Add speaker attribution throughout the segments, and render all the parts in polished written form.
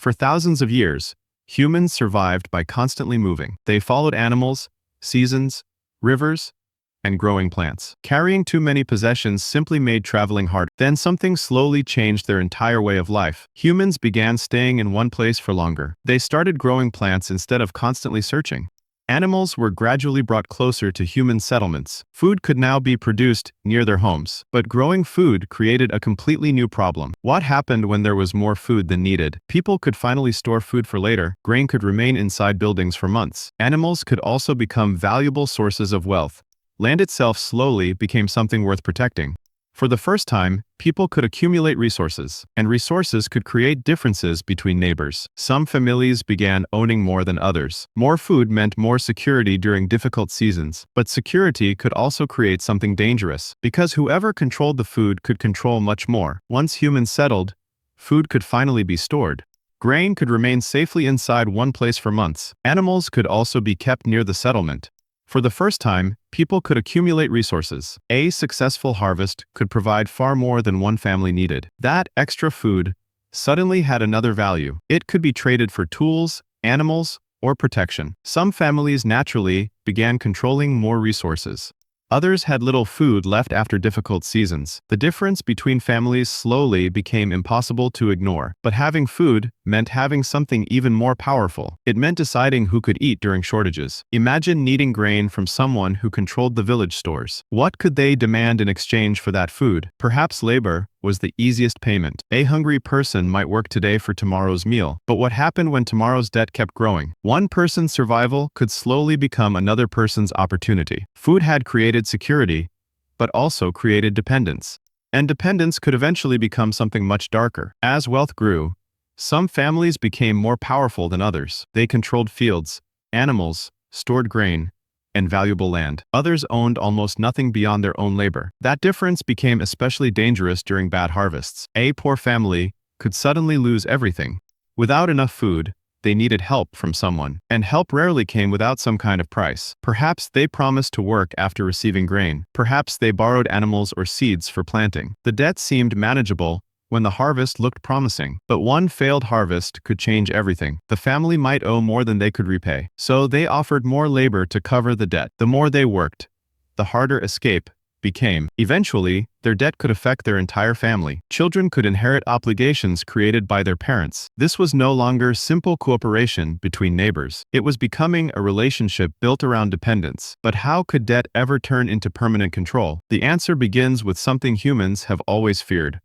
Speaker 1: For thousands of years, humans survived by constantly moving. They followed animals, seasons, rivers, and growing plants. Carrying too many possessions simply made traveling hard. Then something slowly changed their entire way of life. Humans began staying in one place for longer. They started growing plants instead of constantly searching. Animals were gradually brought closer to human settlements. Food could now be produced near their homes. But growing food created a completely new problem. What happened when there was more food than needed? People could finally store food for later. Grain could remain inside buildings for months. Animals could also become valuable sources of wealth. Land itself slowly became something worth protecting. For the first time, people could accumulate resources, and resources could create differences between neighbors. Some families began owning more than others. More food meant more security during difficult seasons, but security could also create something dangerous, because whoever controlled the food could control much more. Once humans settled, food could finally be stored. Grain could remain safely inside one place for months. Animals could also be kept near the settlement. For the first time, people could accumulate resources. A successful harvest could provide far more than one family needed. That extra food suddenly had another value. It could be traded for tools, animals, or protection. Some families naturally began controlling more resources. Others had little food left after difficult seasons. The difference between families slowly became impossible to ignore. But having food meant having something even more powerful. It meant deciding who could eat during shortages. Imagine needing grain from someone who controlled the village stores. What could they demand in exchange for that food? Perhaps labor was the easiest payment. A hungry person might work today for tomorrow's meal. But what happened when tomorrow's debt kept growing? One person's survival could slowly become another person's opportunity. Food had created security, but also created dependence. And dependence could eventually become something much darker. As wealth grew, some families became more powerful than others. They controlled fields, animals, stored grain, and valuable land. Others owned almost nothing beyond their own labor. That difference became especially dangerous during bad harvests. A poor family could suddenly lose everything. Without enough food, they needed help from someone. And help rarely came without some kind of price. Perhaps they promised to work after receiving grain. Perhaps they borrowed animals or seeds for planting. The debt seemed manageable when the harvest looked promising. But one failed harvest could change everything. The family might owe more than they could repay. So they offered more labor to cover the debt. The more they worked, the harder escape became. Eventually, their debt could affect their entire family. Children could inherit obligations created by their parents. This was no longer simple cooperation between neighbors. It was becoming a relationship built around dependence. But how could debt ever turn into permanent control? The answer begins with something humans have always feared: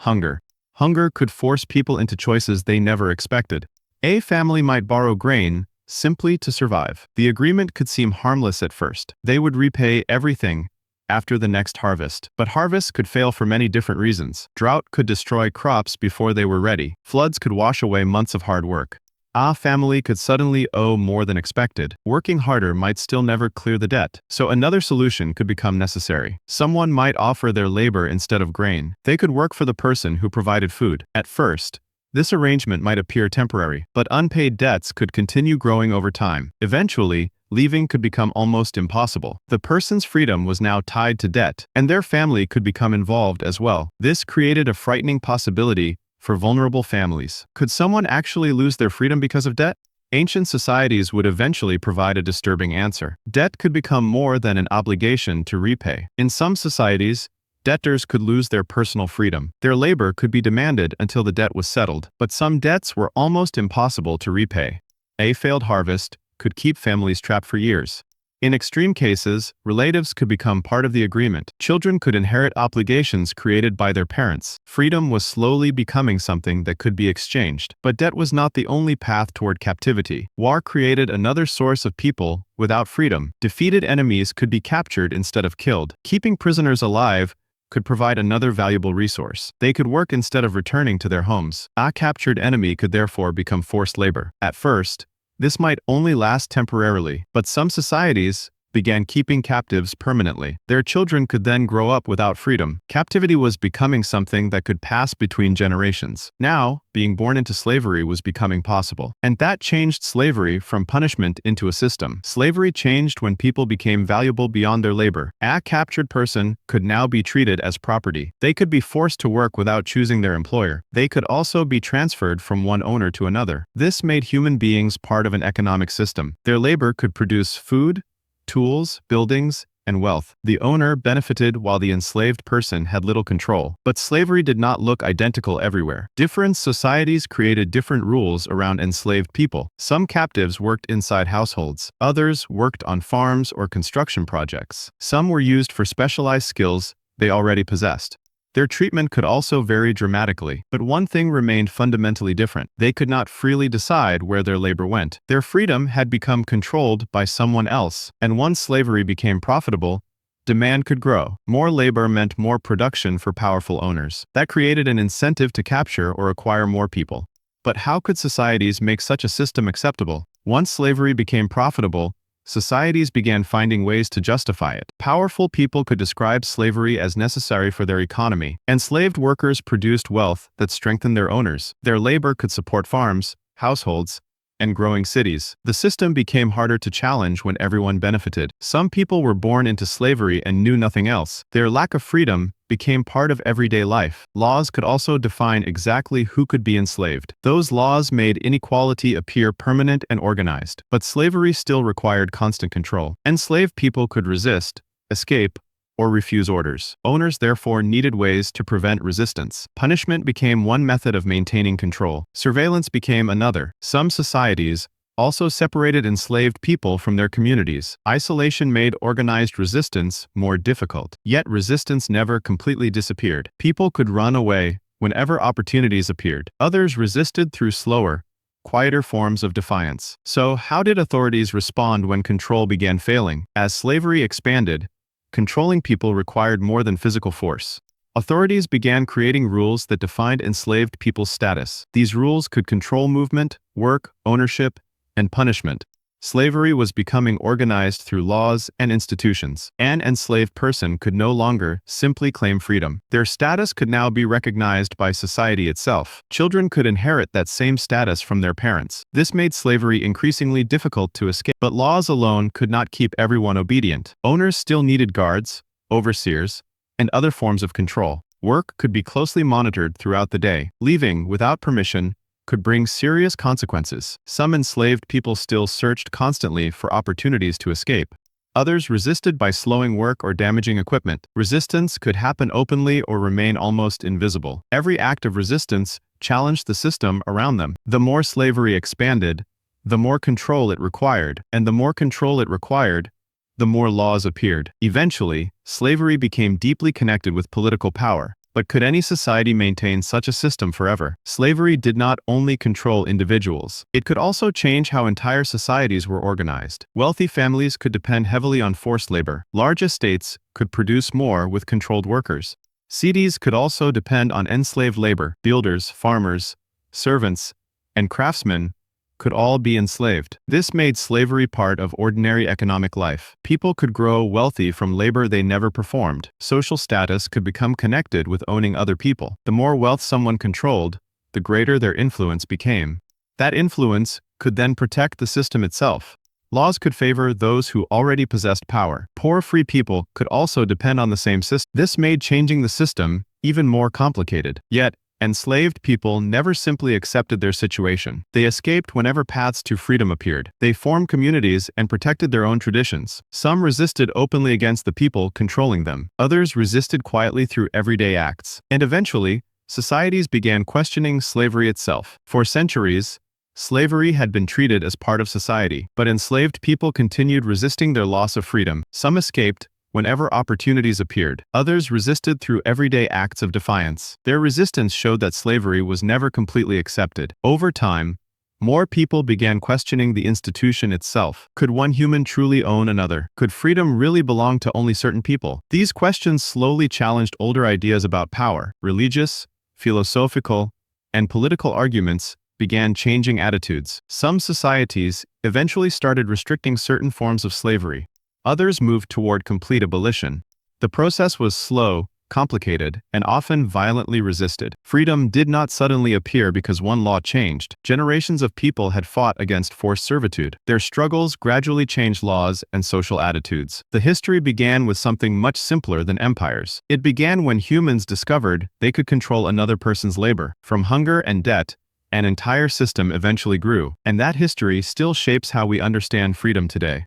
Speaker 1: hunger. Hunger could force people into choices they never expected. A family might borrow grain simply to survive. The agreement could seem harmless at first. They would repay everything after the next harvest. But harvests could fail for many different reasons. Drought could destroy crops before they were ready. Floods could wash away months of hard work. A family could suddenly owe more than expected. Working harder might still never clear the debt. So another solution could become necessary. Someone might offer their labor instead of grain. They could work for the person who provided food. At first, this arrangement might appear temporary, but unpaid debts could continue growing over time. Eventually, leaving could become almost impossible. The person's freedom was now tied to debt, and their family could become involved as well. This created a frightening possibility for vulnerable families. Could someone actually lose their freedom because of debt? Ancient societies would eventually provide a disturbing answer. Debt could become more than an obligation to repay. In some societies, debtors could lose their personal freedom. Their labor could be demanded until the debt was settled. But some debts were almost impossible to repay. A failed harvest could keep families trapped for years. In extreme cases, relatives could become part of the agreement. Children could inherit obligations created by their parents. Freedom was slowly becoming something that could be exchanged. But debt was not the only path toward captivity. War created another source of people without freedom. Defeated enemies could be captured instead of killed. Keeping prisoners alive could provide another valuable resource. They could work instead of returning to their homes. A captured enemy could therefore become forced labor. At first, this might only last temporarily, but some societies began keeping captives permanently. Their children could then grow up without freedom. Captivity was becoming something that could pass between generations. Now, being born into slavery was becoming possible. And that changed slavery from punishment into a system. Slavery changed when people became valuable beyond their labor. A captured person could now be treated as property. They could be forced to work without choosing their employer. They could also be transferred from one owner to another. This made human beings part of an economic system. Their labor could produce food, tools, buildings, and wealth. The owner benefited while the enslaved person had little control. But slavery did not look identical everywhere. Different societies created different rules around enslaved people. Some captives worked inside households. Others worked on farms or construction projects. Some were used for specialized skills they already possessed. Their treatment could also vary dramatically, but one thing remained fundamentally different. They could not freely decide where their labor went. Their freedom had become controlled by someone else, and once slavery became profitable, demand could grow. More labor meant more production for powerful owners. That created an incentive to capture or acquire more people. But how could societies make such a system acceptable? Once slavery became profitable, societies began finding ways to justify it. Powerful people could describe slavery as necessary for their economy. Enslaved workers produced wealth that strengthened their owners. Their labor could support farms, households, and growing cities. The system became harder to challenge when everyone benefited. Some people were born into slavery and knew nothing else. Their lack of freedom became part of everyday life. Laws could also define exactly who could be enslaved. Those laws made inequality appear permanent and organized. But slavery still required constant control. Enslaved people could resist, escape, or refuse orders. Owners therefore needed ways to prevent resistance. Punishment became one method of maintaining control. Surveillance became another. Some societies also separated enslaved people from their communities. Isolation made organized resistance more difficult. Yet resistance never completely disappeared. People could run away whenever opportunities appeared. Others resisted through slower, quieter forms of defiance. So, how did authorities respond when control began failing? As slavery expanded, controlling people required more than physical force. Authorities began creating rules that defined enslaved people's status. These rules could control movement, work, ownership, and punishment. Slavery was becoming organized through laws and institutions. An enslaved person could no longer simply claim freedom. Their status could now be recognized by society itself. Children could inherit that same status from their parents. This made slavery increasingly difficult to escape. But laws alone could not keep everyone obedient. Owners still needed guards, overseers, and other forms of control. Work could be closely monitored throughout the day. Leaving without permission could bring serious consequences. Some enslaved people still searched constantly for opportunities to escape. Others resisted by slowing work or damaging equipment. Resistance could happen openly or remain almost invisible. Every act of resistance challenged the system around them. The more slavery expanded, the more control it required, and the more control it required, the more laws appeared. Eventually, slavery became deeply connected with political power. But could any society maintain such a system forever? Slavery did not only control individuals. It could also change how entire societies were organized. Wealthy families could depend heavily on forced labor. Large estates could produce more with controlled workers. Cities could also depend on enslaved labor. Builders, farmers, servants, and craftsmen could all be enslaved. This made slavery part of ordinary economic life. People could grow wealthy from labor they never performed. Social status could become connected with owning other people. The more wealth someone controlled, the greater their influence became. That influence could then protect the system itself. Laws could favor those who already possessed power. Poor free people could also depend on the same system. This made changing the system even more complicated. Yet, enslaved people never simply accepted their situation. They escaped whenever paths to freedom appeared. They formed communities and protected their own traditions. Some resisted openly against the people controlling them. Others resisted quietly through everyday acts. And eventually, societies began questioning slavery itself. For centuries, slavery had been treated as part of society, but enslaved people continued resisting their loss of freedom. Some escaped whenever opportunities appeared. Others resisted through everyday acts of defiance. Their resistance showed that slavery was never completely accepted. Over time, more people began questioning the institution itself. Could one human truly own another? Could freedom really belong to only certain people? These questions slowly challenged older ideas about power. Religious, philosophical, and political arguments began changing attitudes. Some societies eventually started restricting certain forms of slavery. Others moved toward complete abolition. The process was slow, complicated, and often violently resisted. Freedom did not suddenly appear because one law changed. Generations of people had fought against forced servitude. Their struggles gradually changed laws and social attitudes. The history began with something much simpler than empires. It began when humans discovered they could control another person's labor. From hunger and debt, an entire system eventually grew, and that history still shapes how we understand freedom today.